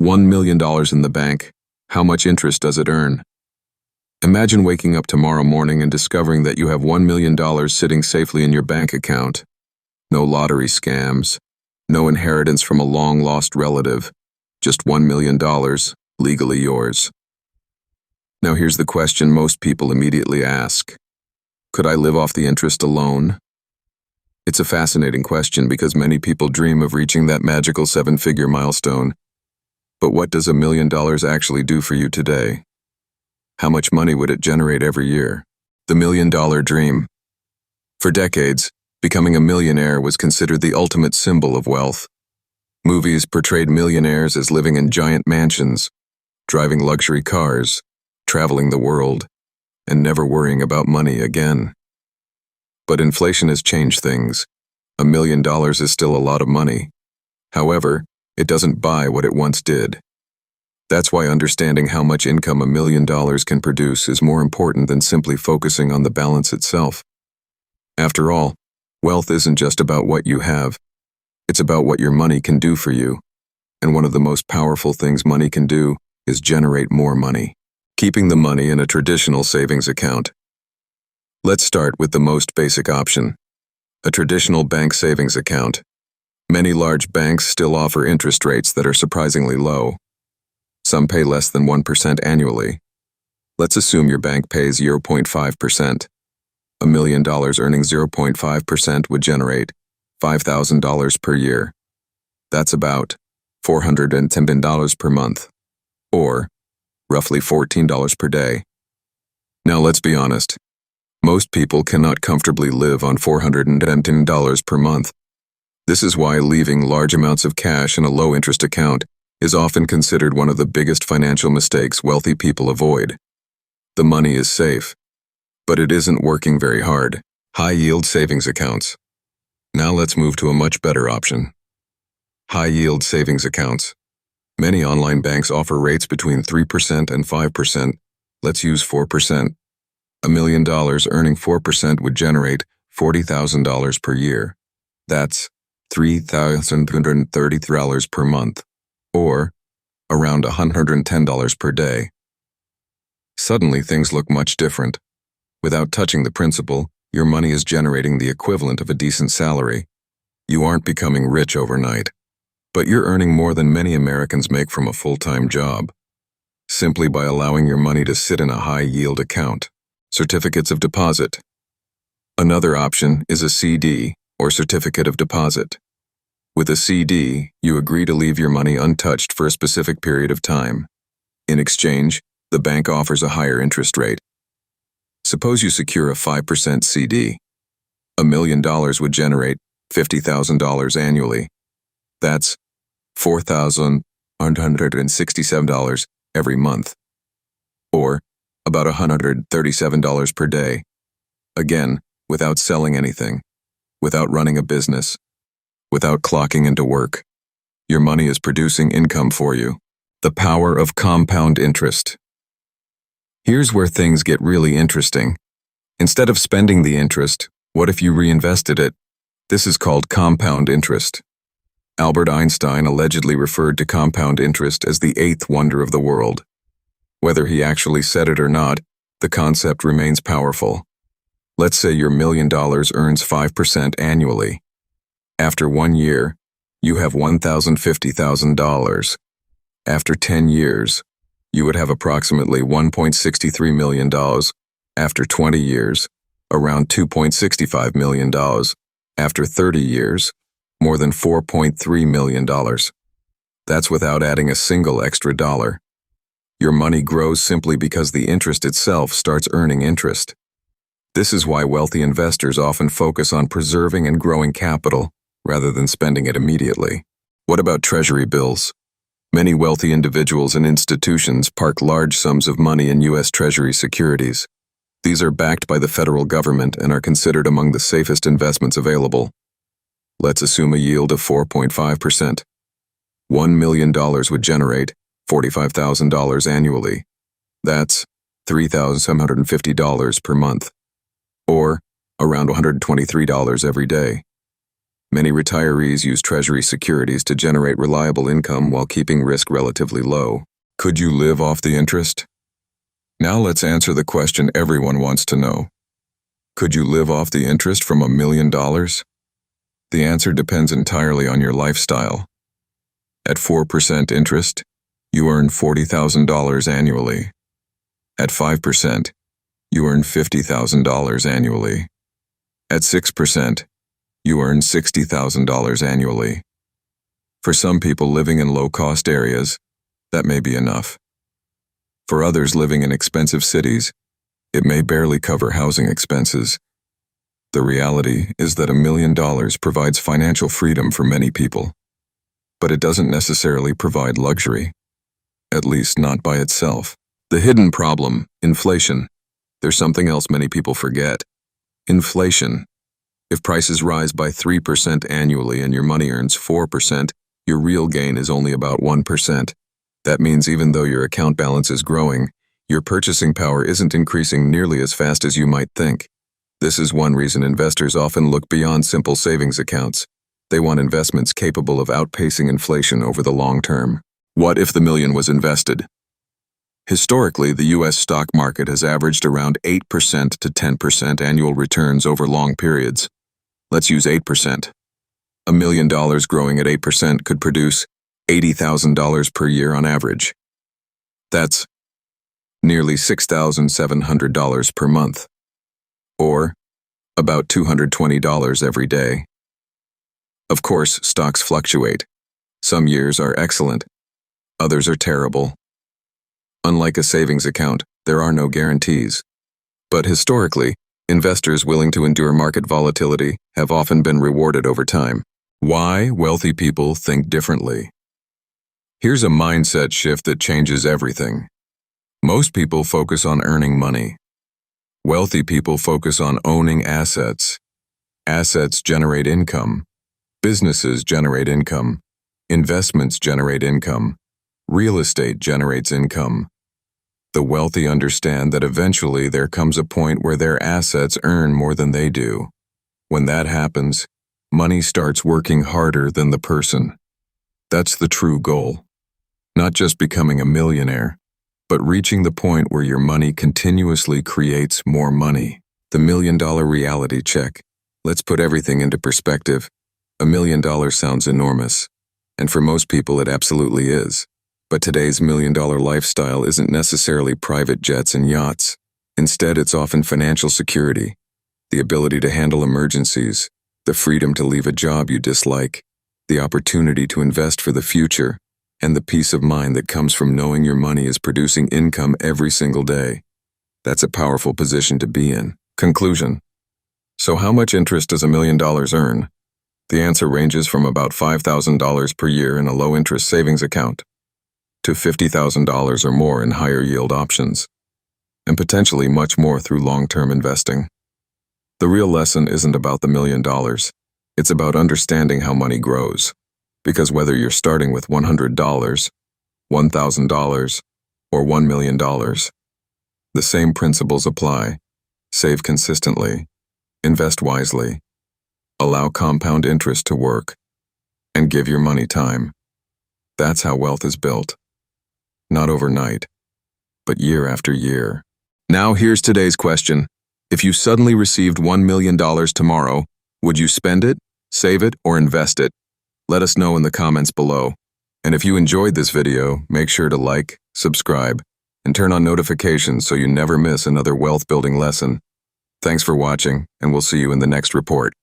$1 million in the bank. How much interest does it earn? Imagine waking up tomorrow morning and discovering that you have $1 million sitting safely in your bank account. No lottery scams, no inheritance from a long-lost relative, just $1 million, legally yours. Now here's the question most people immediately ask. Could I live off the interest alone? It's a fascinating question because many people dream of reaching that magical seven-figure milestone. But what does $1 million actually do for you today? How much money would it generate every year? The $1 million dream. For decades, becoming a millionaire was considered the ultimate symbol of wealth. Movies portrayed millionaires as living in giant mansions, driving luxury cars, traveling the world, and never worrying about money again. But inflation has changed things. $1 million is still a lot of money. However, it doesn't buy what it once did. That's why understanding how much income $1 million can produce is more important than simply focusing on the balance itself. After all, wealth isn't just about what you have. It's about what your money can do for you. And one of the most powerful things money can do is generate more money. Keeping the money in a traditional savings account. Let's start with the most basic option, a traditional bank savings account. Many large banks still offer interest rates that are surprisingly low. Some pay less than 1% annually. Let's assume your bank pays 0.5%. $1 million earning 0.5% would generate $5,000 per year. That's about $410 per month, or roughly $14 per day. Now let's be honest. Most people cannot comfortably live on $410 per month. This is why leaving large amounts of cash in a low-interest account is often considered one of the biggest financial mistakes wealthy people avoid. The money is safe, but it isn't working very hard. High-yield savings accounts. Now let's move to a much better option. High-yield savings accounts. Many online banks offer rates between 3% and 5%. Let's use 4%. $1 million earning 4% would generate $40,000 per year. That's $3,233 per month, or around $110 per day. Suddenly things look much different. Without touching the principal, your money is generating the equivalent of a decent salary. You aren't becoming rich overnight, but you're earning more than many Americans make from a full-time job, simply by allowing your money to sit in a high-yield account. Certificates of deposit. Another option is a CD, or certificate of deposit. With a CD, you agree to leave your money untouched for a specific period of time. In exchange, the bank offers a higher interest rate. Suppose you secure a 5% CD. $1 million would generate $50,000 annually. That's $4,167 every month, or about $137 per day. Again, without selling anything, without running a business, without clocking into work. Your money is producing income for you. The power of compound interest. Here's where things get really interesting. Instead of spending the interest, what if you reinvested it? This is called compound interest. Albert Einstein allegedly referred to compound interest as the eighth wonder of the world. Whether he actually said it or not, the concept remains powerful. Let's say your $1 million earns 5% annually. After 1 year, you have $1,050,000. After 10 years, you would have approximately $1.63 million. After 20 years, around $2.65 million. After 30 years, more than $4.3 million. That's without adding a single extra dollar. Your money grows simply because the interest itself starts earning interest. This is why wealthy investors often focus on preserving and growing capital rather than spending it immediately. What about Treasury bills? Many wealthy individuals and institutions park large sums of money in U.S. Treasury securities. These are backed by the federal government and are considered among the safest investments available. Let's assume a yield of 4.5%. $1 million would generate $45,000 annually. That's $3,750 per month, or around $123 every day. Many retirees use Treasury securities to generate reliable income while keeping risk relatively low. Could you live off the interest? Now let's answer the question everyone wants to know. Could you live off the interest from $1 million? The answer depends entirely on your lifestyle. At 4% interest, you earn $40,000 annually. At 5%, you earn $50,000 annually. At 6%, you earn $60,000 annually. For some people living in low-cost areas, that may be enough. For others living in expensive cities, it may barely cover housing expenses. The reality is that $1 million provides financial freedom for many people, but it doesn't necessarily provide luxury, at least not by itself. The hidden problem, inflation. There's something else many people forget. Inflation. If prices rise by 3% annually and your money earns 4%, your real gain is only about 1%. That means even though your account balance is growing, your purchasing power isn't increasing nearly as fast as you might think. This is one reason investors often look beyond simple savings accounts. They want investments capable of outpacing inflation over the long term. What if the million was invested? Historically, the U.S. stock market has averaged around 8% to 10% annual returns over long periods. Let's use 8%. $1 million growing at 8% could produce $80,000 per year on average. That's nearly $6,700 per month, or about $220 every day. Of course, stocks fluctuate. Some years are excellent, others are terrible. Unlike a savings account, there are no guarantees. But historically, investors willing to endure market volatility have often been rewarded over time. Why wealthy people think differently. Here's a mindset shift that changes everything. Most people focus on earning money. Wealthy people focus on owning assets. Assets generate income. Businesses generate income. Investments generate income. Real estate generates income. The wealthy understand that eventually there comes a point where their assets earn more than they do. When that happens, money starts working harder than the person. That's the true goal. Not just becoming a millionaire, but reaching the point where your money continuously creates more money. The $1 million reality check. Let's put everything into perspective. $1 million sounds enormous, and for most people it absolutely is. But today's $1 million lifestyle isn't necessarily private jets and yachts. Instead, it's often financial security, the ability to handle emergencies, the freedom to leave a job you dislike, the opportunity to invest for the future, and the peace of mind that comes from knowing your money is producing income every single day. That's a powerful position to be in. Conclusion. So how much interest does $1 million earn? The answer ranges from about $5,000 per year in a low-interest savings account to $50,000 or more in higher-yield options, and potentially much more through long-term investing. The real lesson isn't about the $1 million. It's about understanding how money grows. Because whether you're starting with $100, $1,000, or $1 million, the same principles apply. Save consistently, invest wisely, allow compound interest to work, and give your money time. That's how wealth is built. Not overnight, but year after year. Now here's today's question. If you suddenly received $1 million tomorrow, would you spend it, save it, or invest it? Let us know in the comments below. And if you enjoyed this video, make sure to like, subscribe, and turn on notifications so you never miss another wealth building lesson. Thanks for watching, and we'll see you in the next report.